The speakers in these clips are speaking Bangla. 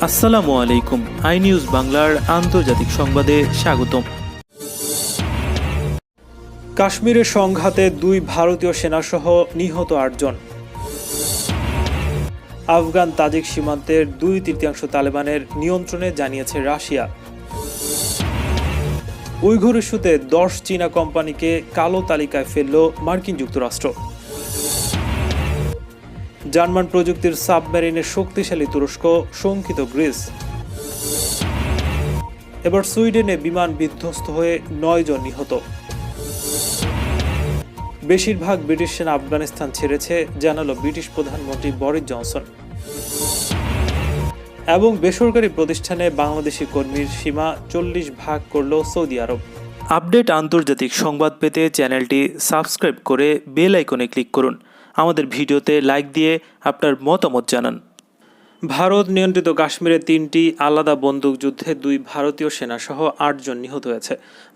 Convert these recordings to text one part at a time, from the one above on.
আসসালামু আলাইকুম। আই নিউজ বাংলার আন্তর্জাতিক সংবাদে স্বাগতম। কাশ্মীরের সংঘাতে 2 ভারতীয় সেনাসহ নিহত 8 জন। আফগান তাজিক সীমান্তের 2/3 তালেবানের নিয়ন্ত্রণে জানিয়েছে রাশিয়া। উইঘুর ইস্যুতে 10 চীনা কোম্পানিকে কালো তালিকায় ফেলল মার্কিন যুক্তরাষ্ট্র। জার্মান প্রযুক্তির সাবমেরিনে শক্তিশালী তুরস্ক, শঙ্কিত গ্রিস। এবার সুইডেনে বিমান বিধ্বস্ত হয়ে 9 জন নিহত। বেশিরভাগ ব্রিটিশ সেনা আফগানিস্তান ছেড়েছে, জানালো ব্রিটিশ প্রধানমন্ত্রী বরিস জনসন। এবং বেসরকারি প্রতিষ্ঠানে বাংলাদেশি কর্মীর সীমা 40 ভাগ করল সৌদি আরব। আপডেট আন্তর্জাতিক সংবাদ পেতে চ্যানেলটি সাবস্ক্রাইব করে বেল আইকনে ক্লিক করুন। আমাদের ভিডিওতে লাইক দিয়ে আপনার মতামত জানান। ভারত নিয়ন্ত্রিত কাশ্মীরে 3টি আলাদা বন্দুকযুদ্ধে 2 ভারতীয় সেনাসহ 8 জন নিহত হয়েছে।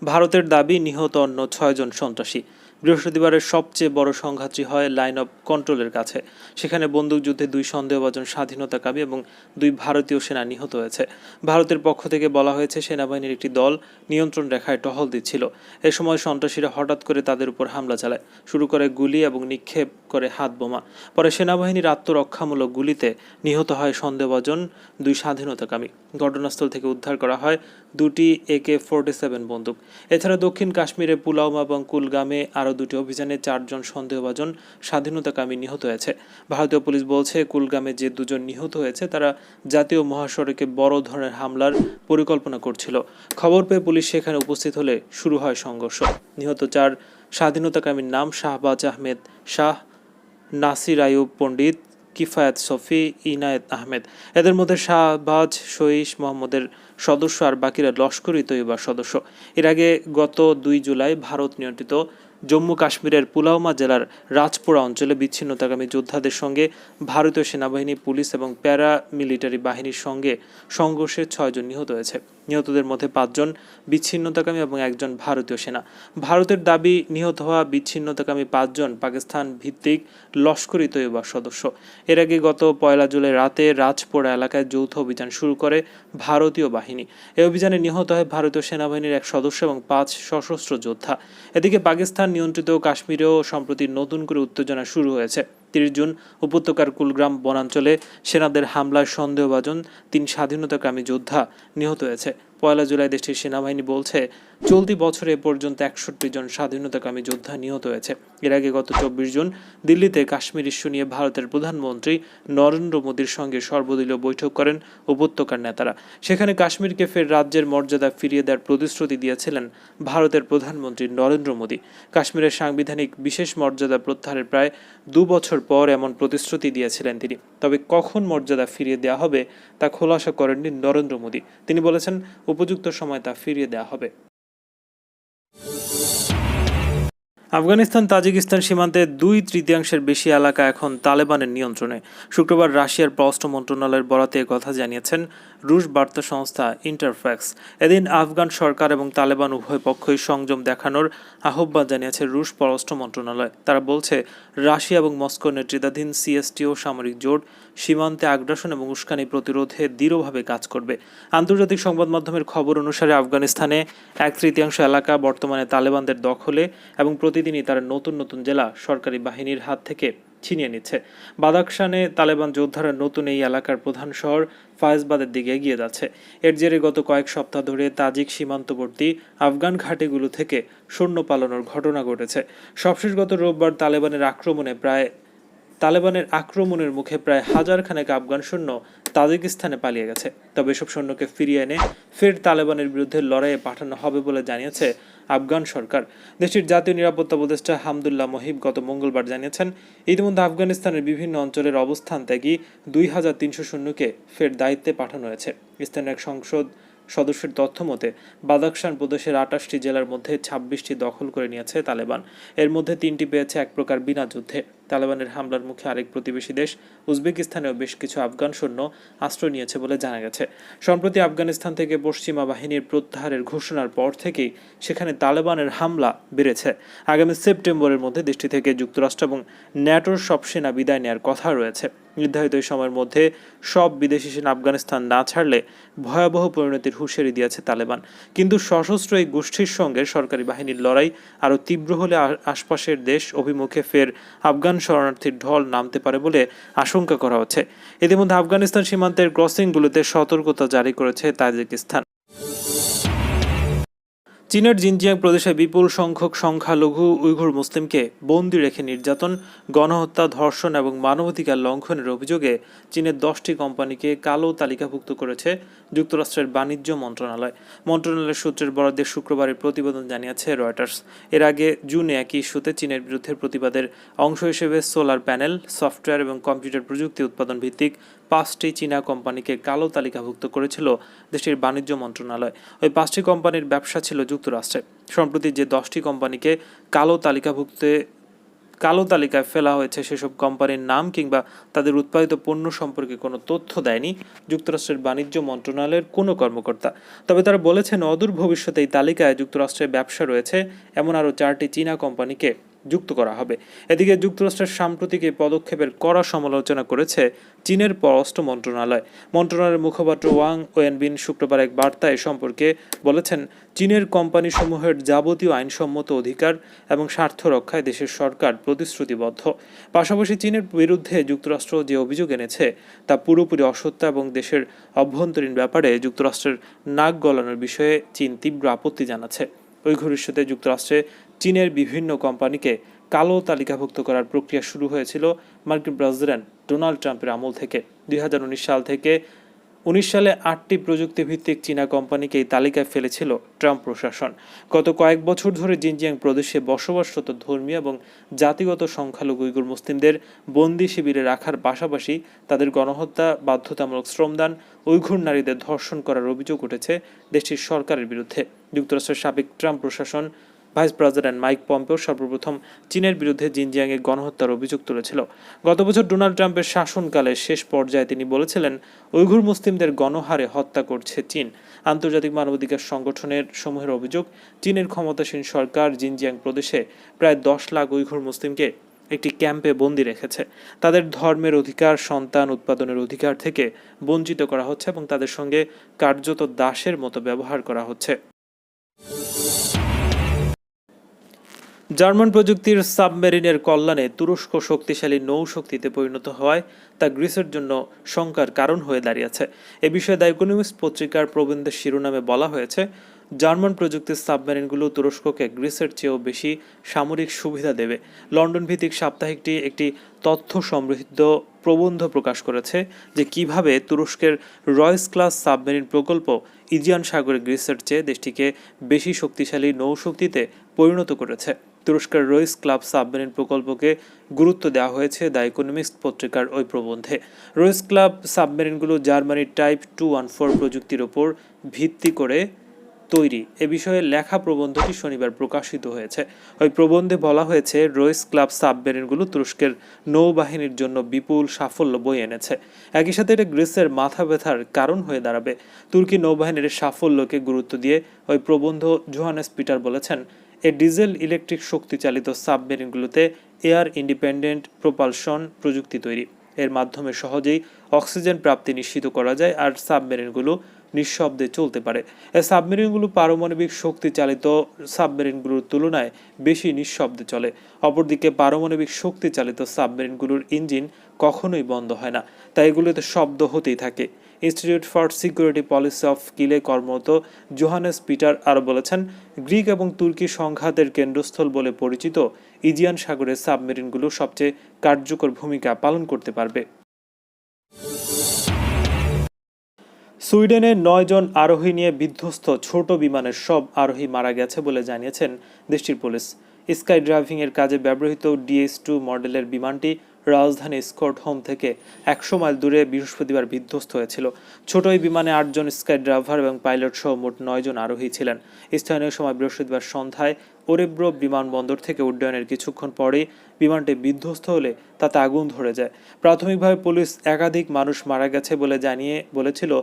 ভারতের দাবি নিহত অন্য 6 জন সন্ত্রাসী। বৃহস্পতিবারের সবচেয়ে বড় সংঘাতটি হয় লাইন অফ কন্ট্রোলের কাছে। সেখানে বন্দুকযুদ্ধে 2 সন্দেহভাজন স্বাধীনতাকামী এবং 2 ভারতীয় সেনা নিহত হয়েছে। ভারতের পক্ষ থেকে বলা হয়েছে, সেনাবাহিনীর একটি দল নিয়ন্ত্রণ রেখায় টহল দিচ্ছিল। এ সময় সন্ত্রাসীরা হঠাৎ করে তাদের উপর হামলা চালায়, শুরু করে গুলি এবং নিক্ষেপ করে হাত বোমা। পরে সেনাবাহিনীর আত্মরক্ষামূলক গুলিতে নিহত হয় সন্দেহভাজন 2 স্বাধীনতাকামী। ঘটনাস্থল থেকে উদ্ধার করা হয় 2টি AK-47 বন্দুক। এছাড়া দক্ষিণ কাশ্মীরে পুলওয়ামা এবং কুলগামে আরও 2টি অভিযানে 4 জন সন্দেহভাজন স্বাধীনতাকামী নিহত হয়েছে। ভারতীয় পুলিশ বলছে, কুলগামে যে 2 জন নিহত হয়েছে তারা জাতীয় মহাসড়কে বড় ধরনের হামলার পরিকল্পনা করছিল। খবর পেয়ে পুলিশ সেখানে উপস্থিত হলে শুরু হয় সংঘর্ষ। নিহত 4 স্বাধীনতাকামীর নাম শাহবাজ আহমেদ শাহ, নাসির আইয়ুব পণ্ডিত, কিফায়াত শফি, ইনায়েত আহমেদ। এদের মধ্যে শাহবাজ শহীদ মোহাম্মদের সদস্য আর বাকিরা লস্কর ই তৈয়বার সদস্য। এর আগে গত 2 জুলাই ভারত নিয়ন্ত্রিত জম্মু কাশ্মীরের পুলওয়ামা জেলার রাজপুরা অঞ্চলে বিচ্ছিন্নতাকামী যোদ্ধাদের সঙ্গে ভারতীয় সেনাবাহিনী, পুলিশ এবং প্যারা মিলিটারি বাহিনীর সঙ্গে সংঘর্ষে 6 জন নিহত হয়েছে। নিহতদের মধ্যে 5 জন বিচ্ছিন্নতাকামী এবং 1 জন ভারতীয় সেনা। ভারতের দাবি, নিহত হওয়া বিচ্ছিন্নতাকামী 5 জন পাকিস্তান ভিত্তিক লস্কর ই তৈয়বার সদস্য। এর আগে গত 1 জুলাই রাতে রাজপোরা এলাকায় যৌথ অভিযান শুরু করে ভারতীয় বাহিনী। এই অভিযানে নিহত হয় ভারতীয় সেনাবাহিনীর 1 সদস্য এবং 5 সশস্ত্র যোদ্ধা। এদিকে পাকিস্তান নিয়ন্ত্রিত কাশ্মীরেও সম্প্রতি নতুন করে উত্তেজনা শুরু হয়েছে। 30 জুন উপত্যকার কুলগ্রাম বনাঞ্চলে সেনাদের হামলায় সন্দেহভাজন 3 স্বাধীনতাকামী যোদ্ধা নিহত হয়েছে। 1 জুলাই দেশটির সেনাবাহিনী বলছে, চলতি বছরে এ পর্যন্ত 61 জন স্বাধীনতাকামী যোদ্ধা নিহত হয়েছে। এর আগে গত 24 জুন দিল্লিতে কাশ্মীর ইস্যু নিয়ে ভারতের প্রধানমন্ত্রী নরেন্দ্র মোদীর সঙ্গে সর্বদলীয় বৈঠক করেন উপত্যকার নেতারা। সেখানে কাশ্মীরকে ফের রাজ্যের মর্যাদা ফিরিয়ে দেওয়ার প্রতিশ্রুতি দিয়েছিলেন ভারতের প্রধানমন্ত্রী নরেন্দ্র মোদী। কাশ্মীরের সাংবিধানিক বিশেষ মর্যাদা প্রত্যাহারের প্রায় 2 বছর পর এমন প্রতিশ্রুতি দিয়েছিলেন তিনি। তবে কখন মর্যাদা ফিরিয়ে দেওয়া হবে তা খোলাসা করেননি নরেন্দ্র মোদী। তিনি বলেছেন, উপযুক্ত সময় তা ফিরিয়ে দেওয়া হবে। আফগানিস্তান তাজিকিস্তান সীমান্তে 2/3 বেশি এলাকা এখন তালেবানের নিয়ন্ত্রণে। শুক্রবার রাশিয়ার পররাষ্ট্র মন্ত্রণালয়ের বরাতে কথা জানিয়েছেন রুশ বার্তা সংস্থা ইন্টারফ্যাক্স। এদিন আফগান সরকার এবং তালেবান উভয় পক্ষই সংযম দেখানোর আহ্বান জানিয়েছে রুশ পররাষ্ট্র মন্ত্রণালয়। তারা বলছে, রাশিয়া এবং মস্কো নেতৃত্বাধীন CSTO সামরিক জোট সীমান্তে আগ্রাসন এবং উস্কানি প্রতিরোধে দৃঢ়ভাবে কাজ করবে। আন্তর্জাতিক সংবাদ মাধ্যমের খবর অনুসারে আফগানিস্তানে 1/3 এলাকা বর্তমানে তালেবানদের দখলে এবং প্রতিদিনই তারা নতুন নতুন জেলা সরকারি বাহিনীর হাত থেকে ছিনিয়ে নিচ্ছে। বাদাখশানে তালেবান যোদ্ধারা নতুন এই এলাকার প্রধান শহর ফায়েজবাদের দিকে এগিয়ে যাচ্ছে। এর জেরে গত কয়েক সপ্তাহ ধরে তাজিক সীমান্তবর্তী আফগান ঘাঁটিগুলো থেকে সৈন্য পালানোর ঘটনা ঘটেছে। সবশেষ গত রোববার তালেবানের আক্রমণের মুখে প্রায় 1000 খানেক আফগান সৈন্য তাজিকিস্তানে পালিয়ে গেছে। তবে এসব সৈন্যকে ফিরিয়ে এনে ফের তালেবানের বিরুদ্ধে লড়াইয়ে পাঠানো হবে বলে জানিয়েছে আফগান সরকার। দেশটির জাতীয় নিরাপত্তা উপদেষ্টা হামদুল্লাহ মহিব গত মঙ্গলবার জানিয়েছেন, ইতিমধ্যে আফগানিস্তানের বিভিন্ন অঞ্চলের অবস্থান ত্যাগী 2300 সৈন্যকে ফের দায়িত্বে পাঠানো হয়েছে। স্থানীয় এক সংসদ সদস্যের তথ্য মতে বাদাখশান প্রদেশের 28টি জেলার মধ্যে 26টি দখল করে নিয়েছে তালেবান। এর মধ্যে 3টি পেয়েছে এক প্রকার বিনা যুদ্ধে। তালেবানের হামলার মুখে আরেক প্রতিবেশী দেশ উজবেকিস্তানেও বেশ কিছু আফগান সৈন্য আশ্রয় নিয়েছে বলে জানা গেছে। সম্প্রতি আফগানিস্তান থেকে পশ্চিমা বাহিনীর প্রত্যাহারের ঘোষণার পর থেকেই সেখানে তালেবানের হামলা বেড়েছে। আগামী সেপ্টেম্বরের মধ্যে দেশটি থেকে যুক্তরাষ্ট্র এবং ন্যাটোর সব সেনা বিদায় নেওয়ার কথা রয়েছে। নির্ধারিত এই সময়ের মধ্যে সব বিদেশি সেনা আফগানিস্তান না ছাড়লে ভয়াবহ পরিণতির হুঁশিয়ারি দিয়েছে তালেবান। কিন্তু সশস্ত্র এই গোষ্ঠীর সঙ্গে সরকারি বাহিনীর লড়াই আরও তীব্র হলে আশপাশের দেশ অভিমুখে ফের আফগান শরণার্থীর ঢল নামতে পারে বলে আশঙ্কা করা হচ্ছে। ইতিমধ্যে আফগানিস্তান সীমান্তের ক্রসিংগুলোতে সতর্কতা জারি করেছে তাজিকিস্তান। চীনের জিনজিয়াং প্রদেশে বিপুল সংখ্যক সংখ্যালঘু উইঘুর মুসলিমকে বন্দী রেখে নির্যাতন, গণহত্যা, ধর্ষণ এবং মানবাধিকার লঙ্ঘনের অভিযোগে চীনের 10টি কোম্পানিকে কালো তালিকাভুক্ত করেছে যুক্তরাষ্ট্রের বাণিজ্য মন্ত্রণালয়। মন্ত্রণালয়ের সূত্রের বরাদ্দে শুক্রবারের প্রতিবেদন জানিয়েছে রয়টার্স। এর আগে জুনে একই ইস্যুতে চীনের বিরুদ্ধে প্রতিবাদের অংশ হিসেবে সোলার প্যানেল, সফটওয়্যার এবং কম্পিউটার প্রযুক্তি উৎপাদন ভিত্তিক 5টি চীনা কোম্পানিকে কালো তালিকাভুক্ত করেছিল দেশটির বাণিজ্য মন্ত্রণালয়। ওই 5টি কোম্পানির ব্যবসা ছিল যুক্তরাষ্ট্রে। সম্প্রতি যে 10টি কোম্পানিকে কালো তালিকায় ফেলা হয়েছে সেসব কোম্পানির নাম কিংবা তাদের উৎপাদিত পণ্য সম্পর্কে কোনো তথ্য দেয়নি যুক্তরাষ্ট্রের বাণিজ্য মন্ত্রণালয়ের কোনো কর্মকর্তা। তবে তারা বলেছেন অদূর ভবিষ্যতে এই তালিকায় যুক্তরাষ্ট্রের ব্যবসা রয়েছে এমন আরও 4টি চীনা কোম্পানিকে যুক্ত করা হবে। এদিকে যুক্তরাষ্ট্রের সাম্প্রতিক এই পদক্ষেপের কড়া সমালোচনা করেছে চীনের পররাষ্ট্র মন্ত্রণালয়। মন্ত্রণালয়ের মুখপাত্র ওয়াং ওয়েনবিন শুক্রবার এক বার্তায় সম্পর্কে বলেছেন, চীনের কোম্পানিসমূহের যাবতীয় আইনসম্মত অধিকার এবং স্বার্থ রক্ষায় দেশের সরকার প্রতিশ্রুতিবদ্ধ। পাশাপাশি চীনের বিরুদ্ধে যুক্তরাষ্ট্র যে অভিযোগ এনেছে তা পুরোপুরি অসত্য এবং দেশের অভ্যন্তরীণ ব্যাপারে যুক্তরাষ্ট্রের নাক গলানোর বিষয়ে চীন তীব্র আপত্তি জানাচ্ছে। উইঘুর ইস্যুতে যুক্তরাষ্ট্রে চীনের বিভিন্ন কোম্পানিকে কালো তালিকাভুক্ত করার প্রক্রিয়া শুরু হয়েছিল মার্কিন প্রেসিডেন্ট ডোনাল্ড ট্রাম্পের আমল থেকে। 2019 সাল থেকে 19 সালে 8টি প্রযুক্তিভিত্তিক চীনা কোম্পানিকে এই তালিকায় ফেলেছিল ট্রাম্প প্রশাসন। গত কয়েক বছর ধরে জিনজিয়াং প্রদেশে বসবাসরত ধর্মীয় এবং জাতিগত সংখ্যালঘু উইঘুর মুসলিমদের বন্দি শিবিরে রাখার পাশাপাশি তাদের গণহত্যা, বাধ্যতামূলক শ্রমদান, উইঘুর নারীদের ধর্ষণ করার অভিযোগ উঠেছে দেশটির সরকারের বিরুদ্ধে। যুক্তরাষ্ট্রের সাবেক ট্রাম্প প্রশাসন ভাইস প্রেসিডেন্ট মাইক পম্পেও সর্বপ্রথম চীনের বিরুদ্ধে জিনজিয়াংয়ে গণহত্যার অভিযোগ তুলেছিল। গত বছর ডোনাল্ড ট্রাম্পের শাসনকালের শেষ পর্যায়ে তিনি বলেছিলেন, উইঘুর মুসলিমদের গণহারে হত্যা করছে চীন। আন্তর্জাতিক মানবাধিকার সংগঠনের সমূহের অভিযোগ, চীনের ক্ষমতাসীন সরকার জিনজিয়াং প্রদেশে প্রায় 10 লাখ উইঘুর মুসলিমকে একটি ক্যাম্পে বন্দী রেখেছে। তাদের ধর্মের অধিকার, সন্তান উৎপাদনের অধিকার থেকে বঞ্চিত করা হচ্ছে এবং তাদের সঙ্গে কার্যত দাসের মতো ব্যবহার করা হচ্ছে। জার্মান প্রযুক্তির সাবমেরিনের কল্যাণে তুরস্ক শক্তিশালী নৌশক্তিতে পরিণত হওয়ায় তা গ্রিসের জন্য শঙ্কার কারণ হয়ে দাঁড়িয়েছে। এ বিষয়ে দ্য ইকোনমিস্ট পত্রিকার প্রবন্ধের শিরোনামে বলা হয়েছে, জার্মান প্রযুক্তির সাবমেরিনগুলো তুরস্ককে গ্রিসের চেয়েও বেশি সামরিক সুবিধা দেবে। লন্ডন ভিত্তিক সাপ্তাহিকটি একটি তথ্য সমৃদ্ধ প্রবন্ধ প্রকাশ করেছে যে কিভাবে তুরস্কের রয়েস ক্লাস সাবমেরিন প্রকল্প ইজিয়ান সাগরে গ্রিসের চেয়ে দেশটিকে বেশি শক্তিশালী নৌশক্তিতে পরিণত করেছে। তুরস্কের রয়েস ক্লাব সাবমেরিন প্রকল্পকে গুরুত্ব দেওয়া হয়েছে দ্য ইকোনমিস্ট পত্রিকার ওই প্রবন্ধে। রয়েস ক্লাব সাবমেরিনগুলো জার্মানির টাইপ 214 প্রযুক্তির ওপর ভিত্তি করে তৈরি। এ বিষয়ে লেখা প্রবন্ধটি শনিবার প্রকাশিত হয়েছে। ওই প্রবন্ধে বলা হয়েছে, রয়েস ক্লাব সাবমেরিনগুলো তুরস্কের নৌবাহিনীর জন্য বিপুল সাফল্য বয়ে এনেছে। একই সাথে এটা গ্রিসের মাথা ব্যথার কারণ হয়ে দাঁড়াবে। তুর্কি নৌবাহিনীর সাফল্যকে গুরুত্ব দিয়ে ওই প্রবন্ধ জোহানেস পিটার বলেছেন, ডিজেল ইলেকট্রিক শক্তি চালিত সাবমেরিনগুলোতে এয়ার ইন্ডিপেন্ডেন্ট প্রোপালশন প্রযুক্তি তৈরি। এর মাধ্যমে সহজেই অক্সিজেন প্রাপ্তি নিশ্চিত করা যায় আর সাবমেরিনগুলো নিঃশব্দে চলতে পারে। এই সাবমেরিনগুলো পারমাণবিক শক্তি চালিত সাবমেরিনগুলোর তুলনায় বেশি নিঃশব্দে চলে। অপরদিকে পারমাণবিক শক্তি চালিত সাবমেরিনগুলোর ইঞ্জিন কখনোই বন্ধ হয় না, তাই এগুলোতে শব্দ হতেই থাকে। Institute for security policy of কিলে কর্মরত জোহানেস পিটার আরও বলেছেন, গ্রিক এবং তুর্কি সংঘাতের কেন্দ্রস্থল বলে পরিচিত ইজিয়ান সাগরের সাবমেরিনগুলো সবচেয়ে কার্যকর ভূমিকা পালন করতে পারবে। সুইডেনে 9 জন আরোহী নিয়ে বিধ্বস্ত ছোট বিমানের সব আরোহী মারা গেছে বলে জানিয়েছেন দেশটির পুলিশ। স্কাই ড্রাইভিংয়ের কাজে ব্যবহৃত DS-2 মডেলের বিমানটি রাজধানী স্কটহোম থেকে 100 মাইল দূরে বৃহস্পতিবার বিধ্বস্ত হয়েছিল। ছোট এই বিমানে 8 জন স্কাই ড্রাইভার এবং পাইলট সহ মোট 9 জন আরোহী ছিলেন। স্থানীয় সময় বৃহস্পতিবার সন্ধ্যায় ওরেব্রো বিমানবন্দর থেকে উড্ডয়নের কিছুক্ষণ পরেই বিমানটি বিধ্বস্ত হলে তাতে আগুন ধরে যায়। প্রাথমিকভাবে পুলিশ একাধিক মানুষ মারা গেছে বলে বলেছিল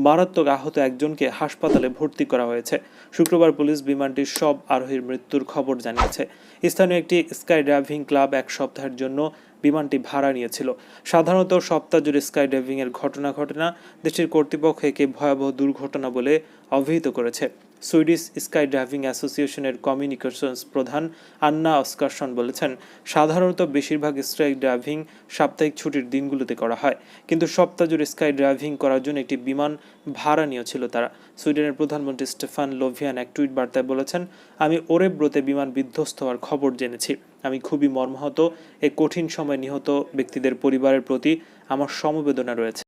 মারাত্মক আহত একজনকে হাসপাতালে ভর্তি করা হয়েছে। শুক্রবার পুলিশ বিমানটির সব আরোহীর মৃত্যুর খবর জানিয়েছে। স্থানীয় একটি স্কাই ড্রাইভিং ক্লাব 1 সপ্তাহের জন্য বিমানটি ভাড়া নিয়েছিল। সাধারণত সপ্তাহ জুড়ে স্কাই ডাইভিংয়ের ঘটনা ঘটে না। দেশটির কর্তৃপক্ষ একে ভয়াবহ দুর্ঘটনা বলে অভিহিত করেছে। সুইডিশ স্কাই ডাইভিং অ্যাসোসিয়েশনের কমিউনিকেশনস প্রধান আন্না অস্কারসন বলেছেন, সাধারণত বেশিরভাগ স্কাই ডাইভিং সাপ্তাহিক ছুটির দিনগুলোতে করা হয়, কিন্তু সপ্তাহ জুড়ে স্কাই ডাইভিং করার জন্য একটি বিমান ভাড়া নিয়েছিল তারা। সুইডেনের প্রধানমন্ত্রী স্টেফান লোভিয়ান এক টুইট বার্তায় বলেছেন, আমি ওরেব্রোতে বিমান বিধ্বস্ত হওয়ার খবর জেনেছি। আমি খুবই মর্মাহত। এই কঠিন সময় নিহত ব্যক্তিদের পরিবারের প্রতি আমার সমবেদনা রয়েছে।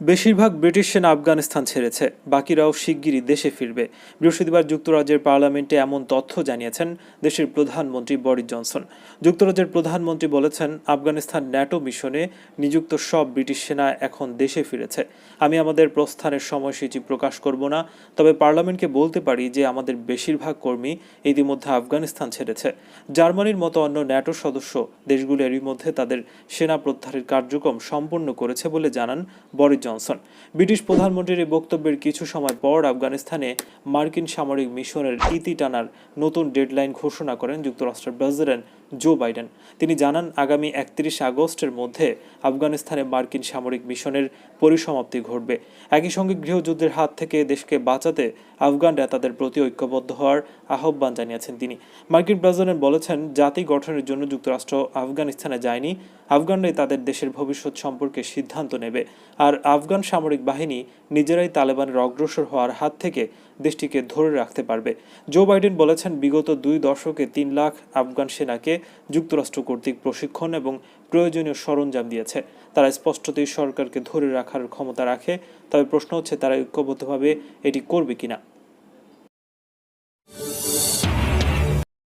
বেশিরভাগ ব্রিটিশ সেনা আফগানিস্তান ছেড়েছে, বাকিরাও শিগগিরই দেশে ফিরবে। বৃহস্পতিবার যুক্তরাজ্যের পার্লামেন্টে এমন তথ্য জানিয়েছেন দেশের প্রধানমন্ত্রী বরিস জনসন। যুক্তরাজ্যের প্রধানমন্ত্রী বলেছেন, আফগানিস্তান ন্যাটো মিশনে নিযুক্ত সব ব্রিটিশ সেনা এখন দেশে ফিরেছে। আমি আমাদের প্রস্থানের সময়সূচি প্রকাশ করব না, তবে পার্লামেন্টকে বলতে পারি যে আমাদের বেশিরভাগ কর্মী ইতিমধ্যে আফগানিস্তান ছেড়েছে। জার্মানির মতো অন্য ন্যাটো সদস্য দেশগুলো এরই মধ্যে তাদের সেনা প্রত্যাহারের কার্যক্রম সম্পন্ন করেছে বলে জানান বরিস জনসন। ব্রিটিশ প্রধানমন্ত্রীর এই বক্তব্যের কিছু সময় পর আফগানিস্তানে মার্কিন সামরিক মিশনের ইতি টানার নতুন ডেডলাইন ঘোষণা করেন যুক্তরাষ্ট্রের প্রেসিডেন্ট জো বাইডেন। তিনি জানান, আগামী 31 আগস্টের মধ্যে আফগানিস্তানে মার্কিন সামরিক মিশনের পরিসমাপ্তি ঘটবে। একই সঙ্গে গৃহযুদ্ধের হাত থেকে দেশকে বাঁচাতে আফগানরা তাদের প্রতি ঐক্যবদ্ধ হওয়ার আহ্বান জানিয়েছেন তিনি। মার্কিন প্রেসিডেন্ট বলেছেন, জাতি গঠনের জন্য যুক্তরাষ্ট্র আফগানিস্তানে যায়নি, আফগানরাই তাদের দেশের ভবিষ্যৎ সম্পর্কে সিদ্ধান্ত নেবে। আর আফগান সামরিক বাহিনী নিজেরাই তালেবানের অগ্রসর হওয়ার হাত থেকে দেশটিকে ধরে রাখতে পারবে। জো বাইডেন বলেছেন, বিগত 2 দশকে 3 লাখ আফগান সেনাকে যুক্তরাষ্ট্র কর্তৃক প্রশিক্ষণ এবং প্রয়োজনীয় সরঞ্জাম দিয়েছে। তারা স্পষ্টতই সরকারকে ধরে রাখার ক্ষমতা রাখে, তবে প্রশ্ন হচ্ছে তারা ঐক্যবদ্ধভাবে এটি করবে কিনা।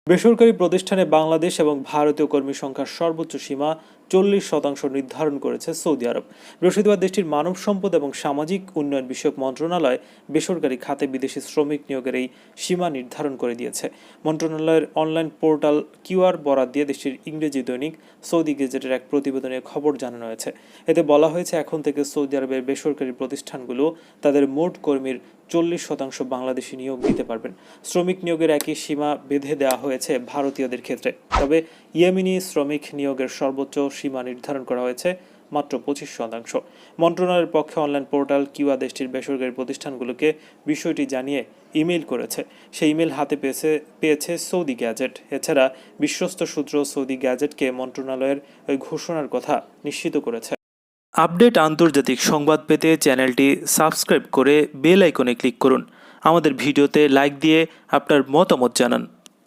বেসরকারি প্রতিষ্ঠানে বাংলাদেশ এবং ভারতীয় কর্মী সংখ্যার সর্বোচ্চ সীমা 40% নির্ধারণ করেছে সৌদি আরব। বৃহস্পতিবার দেশটির মানব সম্পদ এবং সামাজিক উন্নয়ন বিষয়ক মন্ত্রণালয় বেসরকারি খাতে বিদেশি শ্রমিক নিয়োগের এই সীমা নির্ধারণ করে দিয়েছে। মন্ত্রণালয়ের অনলাইন পোর্টাল কিউআর বরাদ দিয়ে দেশটির ইংরেজি দৈনিক সৌদি গেজেটের এক প্রতিবেদনে খবর জানানো হয়েছে। এতে বলা হয়েছে, এখন থেকে সৌদি আরবের বেসরকারি প্রতিষ্ঠানগুলো তাদের মোট কর্মীর 40% বাংলাদেশি নিয়োগ দিতে পারবেন। শ্রমিক নিয়োগের একই সীমা বেঁধে দেওয়া হয়েছে ভারতীয়দের ক্ষেত্রে, তবে ইয়েমেনি শ্রমিক নিয়োগের সর্বোচ্চ সীমা নির্ধারণ করা হয়েছে মাত্র 25%। মন্ত্রণালয়ের পক্ষে অনলাইন পোর্টাল কিউআ দেশটির বেসরকারি প্রতিষ্ঠানগুলোকে বিষয়টি জানিয়ে ইমেইল করেছে। সেই ইমেল হাতে পেয়েছে সৌদি গ্যাজেট। এছাড়া বিশ্বস্ত সূত্র সৌদি গ্যাজেটকে মন্ত্রণালয়ের ওই ঘোষণার কথা নিশ্চিত করেছে। আপডেট আন্তর্জাতিক সংবাদ পেতে চ্যানেলটি সাবস্ক্রাইব করে বেল আইকনে ক্লিক করুন। আমাদের ভিডিওতে লাইক দিয়ে আপনার মতামত জানান।